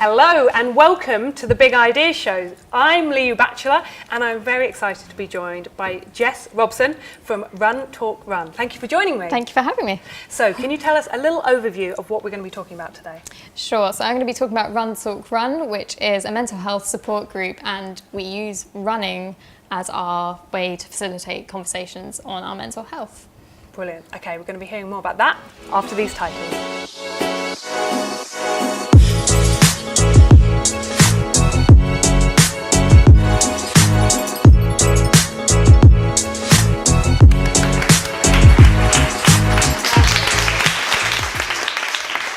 Hello and welcome to the Big Ideas Show. I'm Liu Batchelor and I'm very excited to be joined by Jess, Robson from Run Talk Run. Thank you for joining me. Thank you for having me. So can you tell us a little overview of what we're going to be talking about today? Sure, so I'm going to be talking about Run Talk Run, which is a mental health support group, and we use running as our way to facilitate conversations on our mental health. Brilliant. Okay, we're going to be hearing more about that after these titles.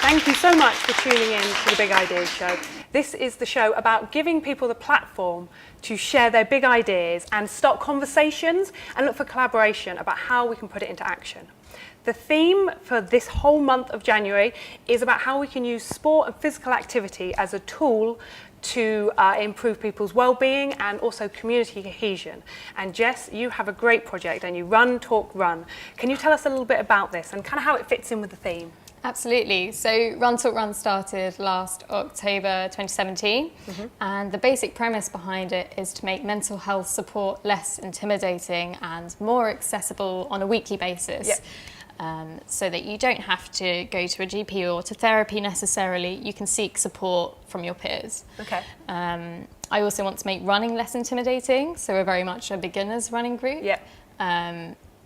Thank you so much for tuning in to the Big Ideas Show. This is the show about giving people the platform to share their big ideas and start conversations and look for collaboration about how we can put it into action. The theme for this whole month of January is about how we can use sport and physical activity as a tool to improve people's well-being and also community cohesion. And Jess, you have a great project and you Run Talk Run. Can you tell us a little bit about this and kind of how it fits in with the theme? Absolutely. So Run Talk Run started last October 2017, and the basic premise behind it is to make mental health support less intimidating and more accessible on a weekly basis. Yep. So that you don't have to go to a GP or to therapy necessarily. You can seek support from your peers. Okay. I also want to make running less intimidating, so we're very much a beginners running group. Yep.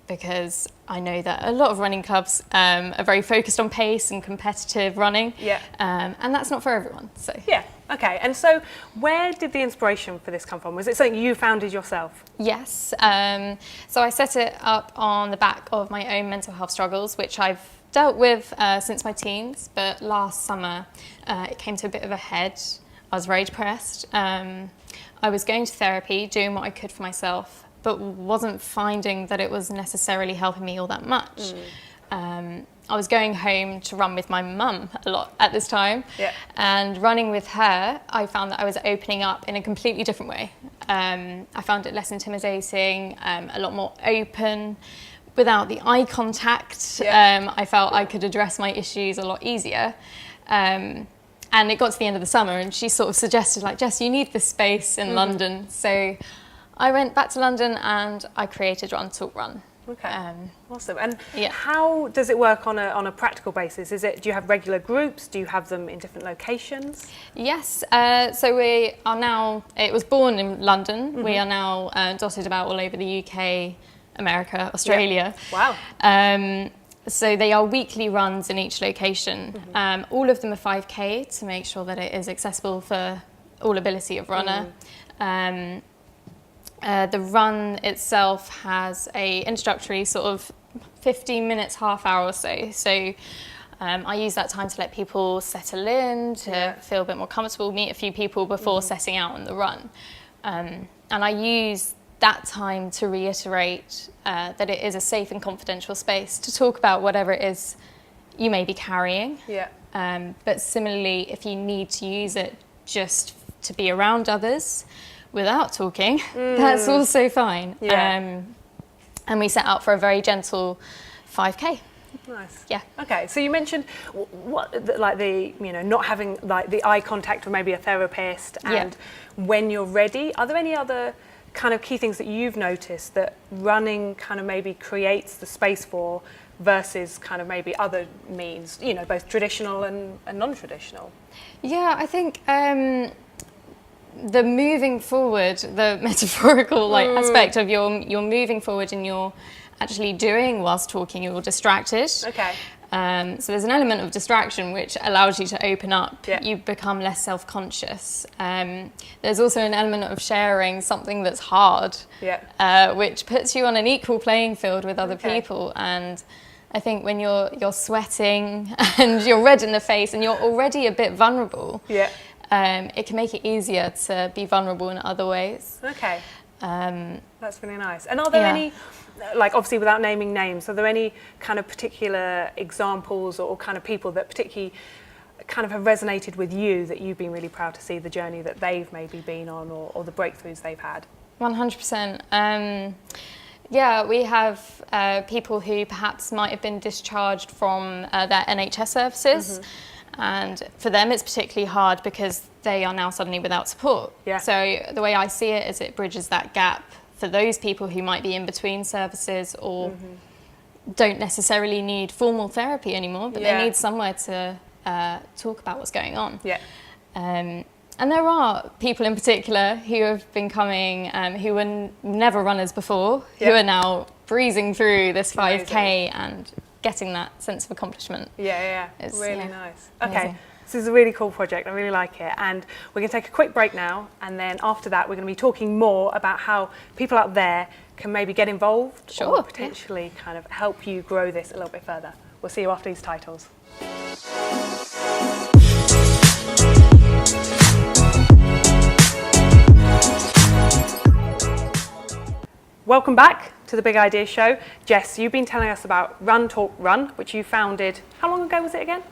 Because I know that a lot of running clubs are very focused on pace and competitive running. Yeah. And that's not for everyone. So Yeah. Okay. And so where did the inspiration for this come from? Was it something you founded yourself? Yes. So I set it up on the back of my own mental health struggles, which I've dealt with since my teens. But last summer, it came to a bit of a head. I was very depressed. I was going to therapy, doing what I could for myself, but wasn't finding that it was necessarily helping me all that much. I was going home to run with my mum a lot at this time, and running with her, I found that I was opening up in a completely different way. I found it less intimidating, a lot more open, without the eye contact. I felt I could address my issues a lot easier. And it got to the end of the summer and she sort of suggested, like, Jess, you need this space in London. So I went back to London and I created Run Talk Run. Okay, awesome. And how does it work on a practical basis? Do you have regular groups? Do you have them in different locations? Yes, so we are now, it was born in London. We are now dotted about all over the UK, America, Australia. Yeah. Wow. So they are weekly runs in each location. All of them are 5K to make sure that it is accessible for all ability of runner. The run itself has a introductory sort of 15 minutes, half hour or so. So I use that time to let people settle in, to feel a bit more comfortable, meet a few people before setting out on the run. And I use that time to reiterate that it is a safe and confidential space to talk about whatever it is you may be carrying. But similarly, if you need to use it just to be around others without talking, that's also fine. And we set out for a very gentle 5K. Nice. Yeah. Okay. So you mentioned not having like the eye contact with maybe a therapist, and when you're ready, are there any other kind of key things that you've noticed that running kind of maybe creates the space for versus kind of maybe other means, both traditional and non-traditional? Yeah, I think the moving forward, the metaphorical aspect of you're moving forward and you're actually doing whilst talking, you're distracted. Okay. So there's an element of distraction which allows you to open up. You become less self-conscious. There's also an element of sharing something that's hard, which puts you on an equal playing field with other people. And I think when you're sweating and you're red in the face and you're already a bit vulnerable, it can make it easier to be vulnerable in other ways. Okay. That's really nice. And are there any, obviously without naming names, are there any kind of particular examples or kind of people that particularly kind of have resonated with you that you've been really proud to see the journey that they've maybe been on or the breakthroughs they've had? 100%. We have people who perhaps might have been discharged from their NHS services And for them, it's particularly hard because they are now suddenly without support. Yeah. So the way I see it is it bridges that gap for those people who might be in between services or don't necessarily need formal therapy anymore, but they need somewhere to talk about what's going on. Yeah. And there are people in particular who have been coming, who were never runners before, who are now breezing through this 5K and getting that sense of accomplishment. It's really nice. Okay, amazing. this is a really cool project. I really like it. And we're going to take a quick break now. And then after that, we're going to be talking more about how people out there can maybe get involved or potentially kind of help you grow this a little bit further. We'll see you after these titles. Welcome back to the Big Idea Show. Jess, you've been telling us about Run Talk Run, which you founded, how long ago was it again?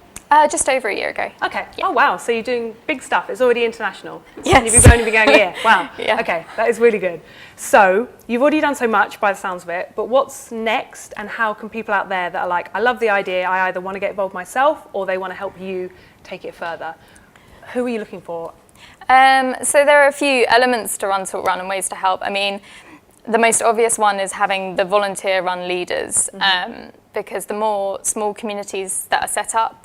Just over a year ago. Okay. Yeah. Oh, wow. So you're doing big stuff. It's already international. Yes. And you've only been going a year. Wow. Yeah. Okay. That is really good. So you've already done so much by the sounds of it, but what's next and how can people out there that are like, I love the idea, I either want to get involved myself or they want to help you take it further? Who are you looking for? So there are a few elements to Run Talk Run and ways to help. I mean, the most obvious one is having the volunteer run leaders, because the more small communities that are set up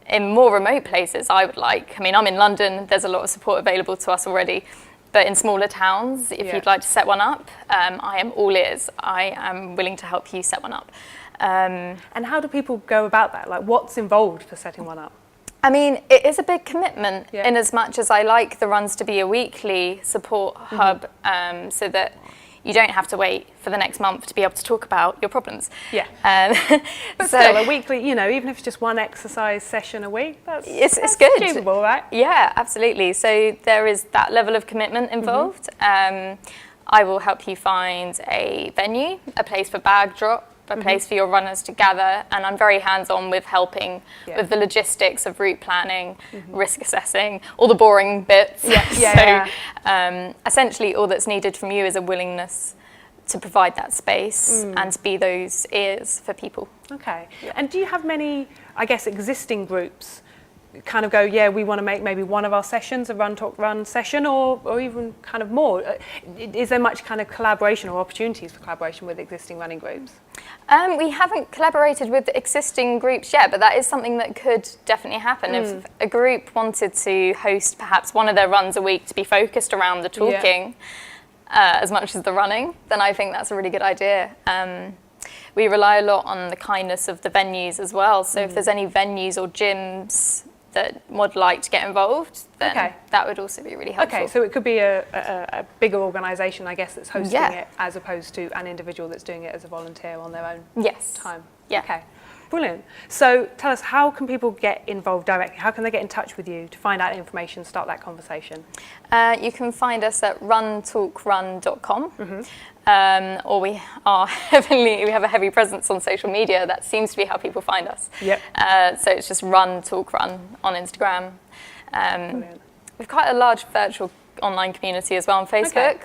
in more remote places, I would like. I mean, I'm in London, there's a lot of support available to us already, but in smaller towns, if you'd like to set one up, I am all ears. I am willing to help you set one up. And how do people go about that? Like, what's involved for setting one up? I mean, it is a big commitment in as much as I like the runs to be a weekly support hub, so that you don't have to wait for the next month to be able to talk about your problems. Yeah. But so still, a weekly, you know, even if it's just one exercise session a week, that's it's good. achievable, right? Yeah, absolutely. So there is that level of commitment involved. I will help you find a venue, a place for bag drop, a place for your runners to gather, and I'm very hands-on with helping with the logistics of route planning, risk assessing, all the boring bits. Essentially all that's needed from you is a willingness to provide that space and to be those ears for people. Okay. And do you have many, I guess, existing groups kind of go, yeah, we want to make maybe one of our sessions a Run Talk Run session, or even kind of more? Is there much kind of collaboration or opportunities for collaboration with existing running groups? We haven't collaborated with existing groups yet, but that is something that could definitely happen. If a group wanted to host perhaps one of their runs a week to be focused around the talking as much as the running, then I think that's a really good idea. We rely a lot on the kindness of the venues as well. So if there's any venues or gyms that would like to get involved, then that would also be really helpful. Okay, so it could be a bigger organisation, I guess, that's hosting it, as opposed to an individual that's doing it as a volunteer on their own time. Yeah. Okay, brilliant. So tell us, how can people get involved directly? How can they get in touch with you to find out information, start that conversation? You can find us at runtalkrun.com. Or we have a heavy presence on social media. That seems to be how people find us. So it's just Run Talk Run on Instagram. We've quite a large virtual online community as well on Facebook.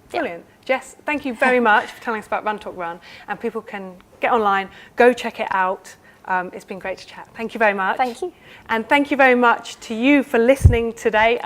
Brilliant. Jess, thank you very much for telling us about Run Talk Run, and people can get online, go check it out. It's been great to chat. Thank you very much. Thank you. And thank you very much to you for listening today.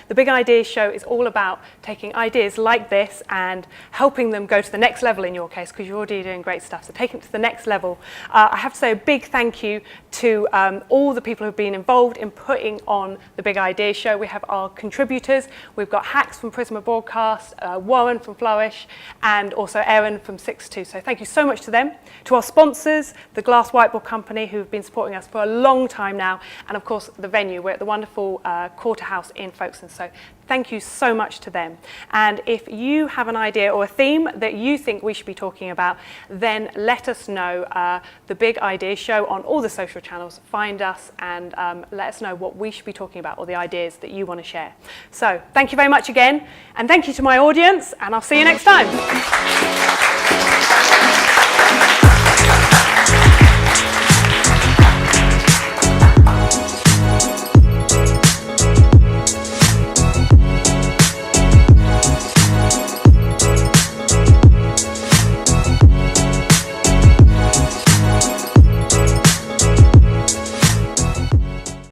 The Big Ideas Show is all about taking ideas like this and helping them go to the next level in your case, because you're already doing great stuff. So taking it to the next level. I have to say a big thank you to all the people who've been involved in putting on the Big Ideas Show. We have our contributors. We've got Hax from Prisma Broadcast, Warren from Flourish, and also Erin from 6-2. So thank you so much to them. To our sponsors, the Glass Whiteboard Company, who've been supporting us for a long time now, and of course the venue. We're at the wonderful Quarter House in Folkestone, so thank you so much to them. And if you have an idea or a theme that you think we should be talking about, then let us know. The Big Ideas Show on all the social channels. Find us and let us know what we should be talking about or the ideas that you want to share. So thank you very much again, and thank you to my audience, and I'll see you next time.